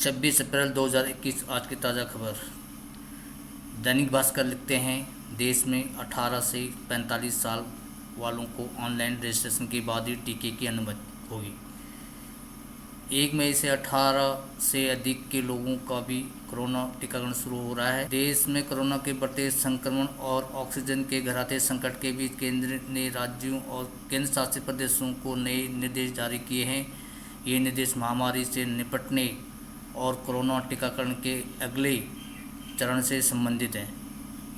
26 अप्रैल 2021 आज की ताज़ा खबर। दैनिक भास्कर लिखते हैं, देश में 18 से 45 साल वालों को ऑनलाइन रजिस्ट्रेशन के बाद ही टीके की अनुमति होगी। 1 मई से 18 से अधिक के लोगों का भी कोरोना टीकाकरण शुरू हो रहा है। देश में कोरोना के बढ़ते संक्रमण और ऑक्सीजन के घराते संकट के बीच केंद्र ने राज्यों और केंद्र शासित प्रदेशों को नए निर्देश जारी किए हैं। ये निर्देश महामारी से निपटने और कोरोना टीकाकरण के अगले चरण से संबंधित हैं।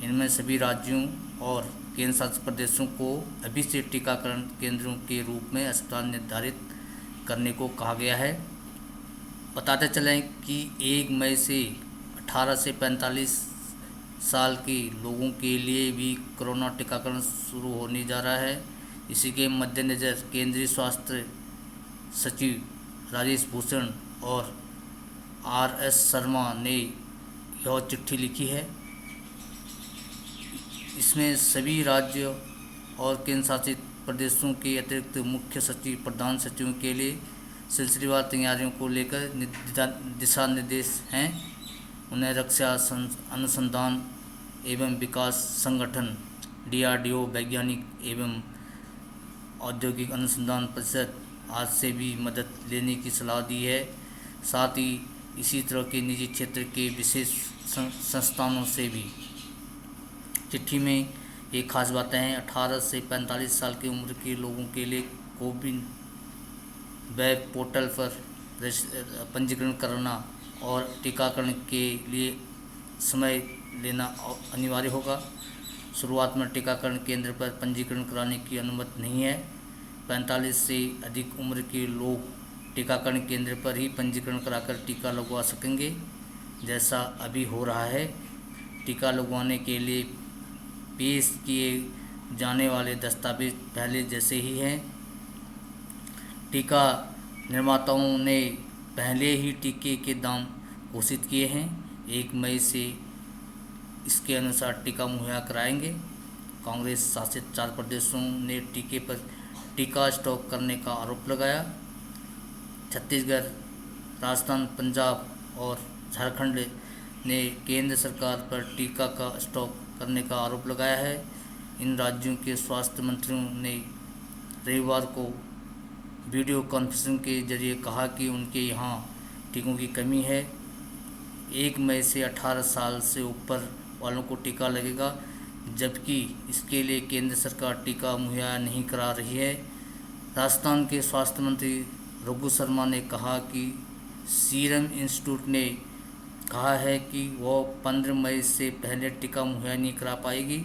इनमें सभी राज्यों और केंद्र शासित प्रदेशों को अभी से टीकाकरण केंद्रों के रूप में अस्पताल निर्धारित करने को कहा गया है। बताते चलें कि 1 मई से 18 से 45 साल के लोगों के लिए भी कोरोना टीकाकरण शुरू होने जा रहा है। इसी के मद्देनज़र केंद्रीय स्वास्थ्य सचिव राजेश भूषण और RS शर्मा ने यह चिट्ठी लिखी है। इसमें सभी राज्य और केंद्र शासित प्रदेशों के अतिरिक्त मुख्य सचिव, प्रधान सचिवों के लिए सिलसिलेवार तैयारियों को लेकर दिशा निर्देश हैं। उन्हें रक्षा अनुसंधान एवं विकास संगठन DRDO, वैज्ञानिक एवं औद्योगिक अनुसंधान परिषद आज से भी मदद लेने की सलाह दी है। साथ ही इसी तरह के निजी क्षेत्र के विशेष संस्थानों से भी। चिट्ठी में एक खास बातें हैं। 18 से 45 साल की उम्र के लोगों के लिए कोविन वेब पोर्टल पर पंजीकरण करना और टीकाकरण के लिए समय लेना अनिवार्य होगा। शुरुआत में टीकाकरण केंद्र पर पंजीकरण कराने की अनुमति नहीं है। 45 से अधिक उम्र के लोग टीकाकरण केंद्र पर ही पंजीकरण कराकर टीका लगवा सकेंगे, जैसा अभी हो रहा है। टीका लगवाने के लिए पेश किए जाने वाले दस्तावेज पहले जैसे ही हैं। टीका निर्माताओं ने पहले ही टीके के दाम घोषित किए हैं। 1 मई से इसके अनुसार टीका मुहैया कराएंगे। कांग्रेस शासित 4 प्रदेशों ने टीके पर टीका स्टॉक करने का आरोप लगाया। छत्तीसगढ़, राजस्थान, पंजाब और झारखंड ने केंद्र सरकार पर टीका का स्टॉक करने का आरोप लगाया है। इन राज्यों के स्वास्थ्य मंत्रियों ने रविवार को वीडियो कॉन्फ्रेंसिंग के जरिए कहा कि उनके यहाँ टीकों की कमी है। 1 मई से 18 साल से ऊपर वालों को टीका लगेगा, जबकि इसके लिए केंद्र सरकार टीका मुहैया नहीं करा रही है। राजस्थान के स्वास्थ्य मंत्री रघु शर्मा ने कहा कि सीरम इंस्टीट्यूट ने कहा है कि वह 15 मई से पहले टीका मुहैया नहीं करा पाएगी।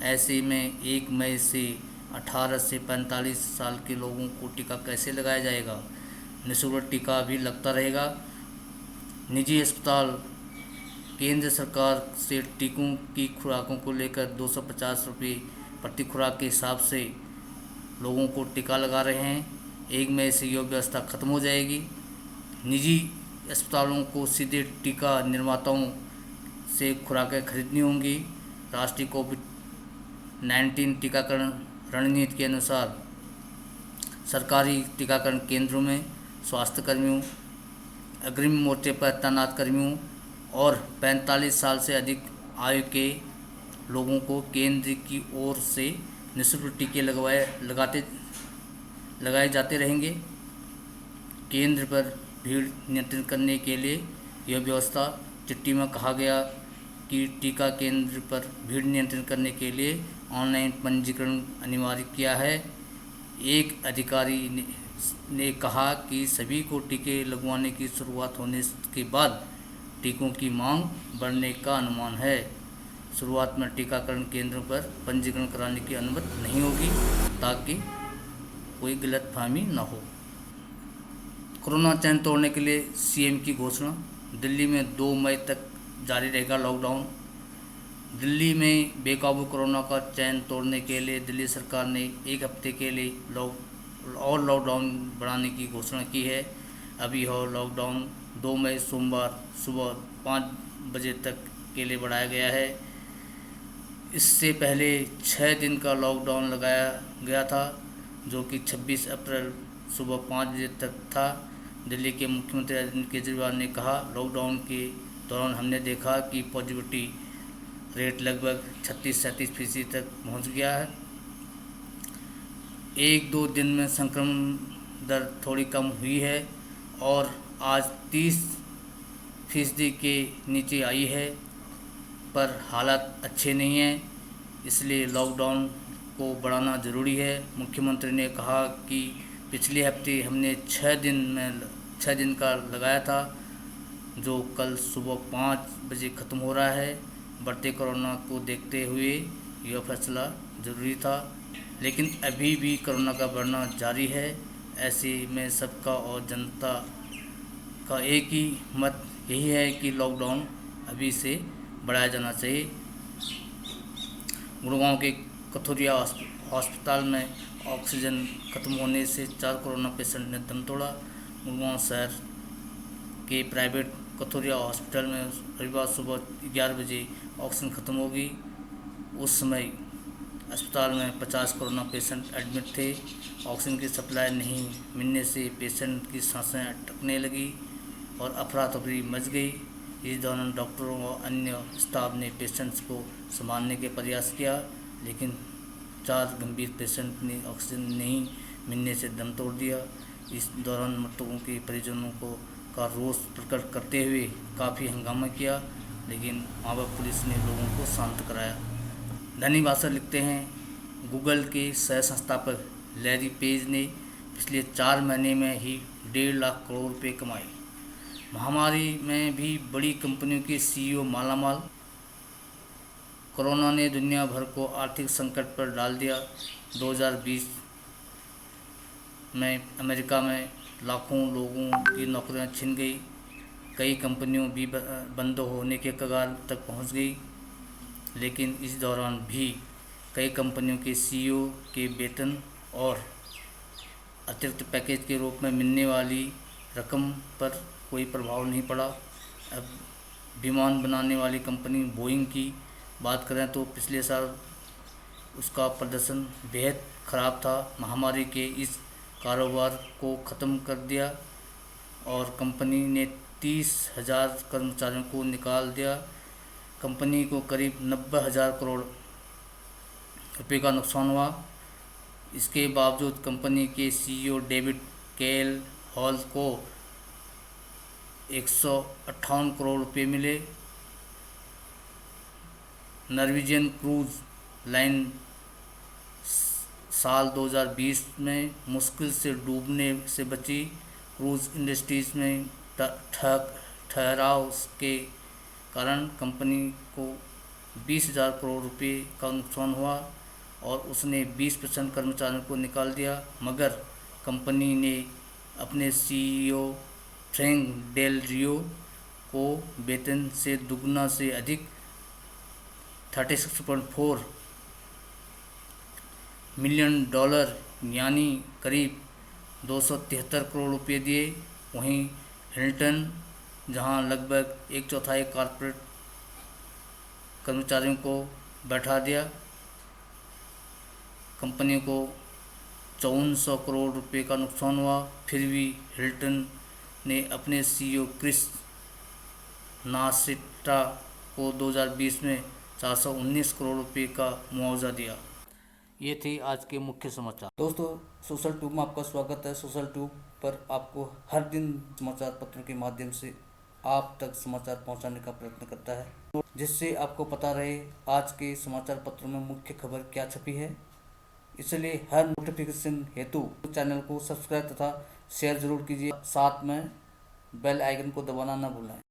ऐसे में 1 मई से 18 से 45 साल के लोगों को टीका कैसे लगाया जाएगा? निःशुल्क टीका भी लगता रहेगा। निजी अस्पताल केंद्र सरकार से टीकों की खुराकों को लेकर 250 रुपये प्रति खुराक के हिसाब से लोगों को टीका लगा रहे हैं। 1 मई से यह व्यवस्था खत्म हो जाएगी। निजी अस्पतालों को सीधे टीका निर्माताओं से खुराकें खरीदनी होंगी। राष्ट्रीय कोविड-19 टीकाकरण रणनीति के अनुसार सरकारी टीकाकरण केंद्रों में स्वास्थ्यकर्मियों, अग्रिम मोर्चे पर तैनात कर्मियों और 45 साल से अधिक आयु के लोगों को केंद्र की ओर से निःशुल्क टीके लगाए जाते रहेंगे। केंद्र पर भीड़ नियंत्रित करने के लिए यह व्यवस्था, चिट्ठी में कहा गया कि टीका केंद्र पर भीड़ नियंत्रण करने के लिए ऑनलाइन पंजीकरण अनिवार्य किया है। एक अधिकारी ने कहा कि सभी को टीके लगवाने की शुरुआत होने के बाद टीकों की मांग बढ़ने का अनुमान है। शुरुआत में टीकाकरण केंद्रों पर पंजीकरण कराने की अनुमति नहीं होगी, ताकि कोई गलतफहमी न हो। कोरोना चैन तोड़ने के लिए CM की घोषणा। दिल्ली में 2 मई तक जारी रहेगा लॉकडाउन। दिल्ली में बेकाबू कोरोना का चैन तोड़ने के लिए दिल्ली सरकार ने 1 हफ्ते के लिए लॉकडाउन बढ़ाने की घोषणा की है। अभी यह लॉकडाउन 2 मई सोमवार सुबह 5 बजे तक के लिए बढ़ाया गया है। इससे पहले 6 दिन का लॉकडाउन लगाया गया था, जो कि 26 अप्रैल सुबह 5 बजे तक था। दिल्ली के मुख्यमंत्री अरविंद केजरीवाल ने कहा, लॉकडाउन के दौरान हमने देखा कि पॉजिटिविटी रेट लगभग 36-37% तक पहुंच गया है। 1-2 दिन में संक्रमण दर थोड़ी कम हुई है और आज 30% के नीचे आई है, पर हालात अच्छे नहीं हैं, इसलिए लॉकडाउन को बढ़ाना ज़रूरी है। मुख्यमंत्री ने कहा कि पिछले हफ्ते हमने 6 दिन का लगाया था, जो कल सुबह 5 बजे ख़त्म हो रहा है। बढ़ते कोरोना को देखते हुए यह फैसला ज़रूरी था, लेकिन अभी भी कोरोना का बढ़ना जारी है। ऐसे में सबका और जनता का एक ही मत यही है कि लॉकडाउन अभी से बढ़ाया जाना चाहिए। गुड़गांव के कथुरिया अस्पताल में ऑक्सीजन खत्म होने से 4 कोरोना पेशेंट ने दम तोड़ा। गुड़गांव शहर के प्राइवेट कथुरिया हॉस्पिटल में रविवार सुबह 11 बजे ऑक्सीजन खत्म हो गई। उस समय अस्पताल में 50 कोरोना पेशेंट एडमिट थे। ऑक्सीजन की सप्लाई नहीं मिलने से पेशेंट की सांसें अटकने लगी और अफरा तफरी मच गई। इस दौरान डॉक्टरों और अन्य स्टाफ ने पेशेंट्स को संभालने के प्रयास किया, लेकिन 4 गंभीर पेशेंट ने ऑक्सीजन नहीं मिलने से दम तोड़ दिया। इस दौरान मृतकों के परिजनों का रोष प्रकट करते हुए काफ़ी हंगामा किया, लेकिन वहाँ पर पुलिस ने लोगों को शांत कराया। दैनिक भास्कर लिखते हैं, गूगल के सह संस्थापक लैरी पेज ने पिछले 4 महीने में ही 1.5 लाख करोड़ रुपए कमाए। महामारी में भी बड़ी कंपनियों के सीईओ मालामाल। कोरोना ने दुनिया भर को आर्थिक संकट पर डाल दिया। 2020 में अमेरिका में लाखों लोगों की नौकरियां छिन गई। कई कंपनियों भी बंद होने के कगार तक पहुंच गई, लेकिन इस दौरान भी कई कंपनियों के सीईओ के वेतन और अतिरिक्त पैकेज के रूप में मिलने वाली रकम पर कोई प्रभाव नहीं पड़ा। अब विमान बनाने वाली कंपनी बोइंग की बात करें तो पिछले साल उसका प्रदर्शन बेहद ख़राब था। महामारी के इस कारोबार को ख़त्म कर दिया और कंपनी ने 30,000 कर्मचारियों को निकाल दिया। कंपनी को करीब 90,000 करोड़ रुपये का नुकसान हुआ। इसके बावजूद कंपनी के सीईओ डेविड केल हॉल को 158 करोड़ रुपये मिले। नॉर्वेजियन क्रूज लाइन साल 2020 में मुश्किल से डूबने से बची। क्रूज इंडस्ट्रीज में ठहराव के कारण कंपनी को 20,000 करोड़ रुपये का नुकसान हुआ और उसने 20% कर्मचारियों को निकाल दिया, मगर कंपनी ने अपने सीईओ फ्रैंक डेल रियो को वेतन से दुगना से अधिक $36.4 मिलियन यानी करीब 273 करोड़ रुपये दिए। वहीं हिल्टन, जहां लगभग 1/4 कॉर्पोरेट कर्मचारियों को बैठा दिया, कंपनी को 5400 करोड़ रुपये का नुकसान हुआ। फिर भी हिल्टन ने अपने सीईओ क्रिस नासिट्टा को 2020 में 419 करोड़ रुपये का मुआवजा दिया। ये थे आज के मुख्य समाचार। दोस्तों, सोशल ट्यूब में आपका स्वागत है। सोशल ट्यूब पर आपको हर दिन समाचार पत्रों के माध्यम से आप तक समाचार पहुंचाने का प्रयत्न करता है, जिससे आपको पता रहे आज के समाचार पत्रों में मुख्य खबर क्या छपी है। इसलिए हर नोटिफिकेशन हेतु चैनल को सब्सक्राइब तथा शेयर जरूर कीजिए। साथ में बेल आइकन को दबाना न भूलें।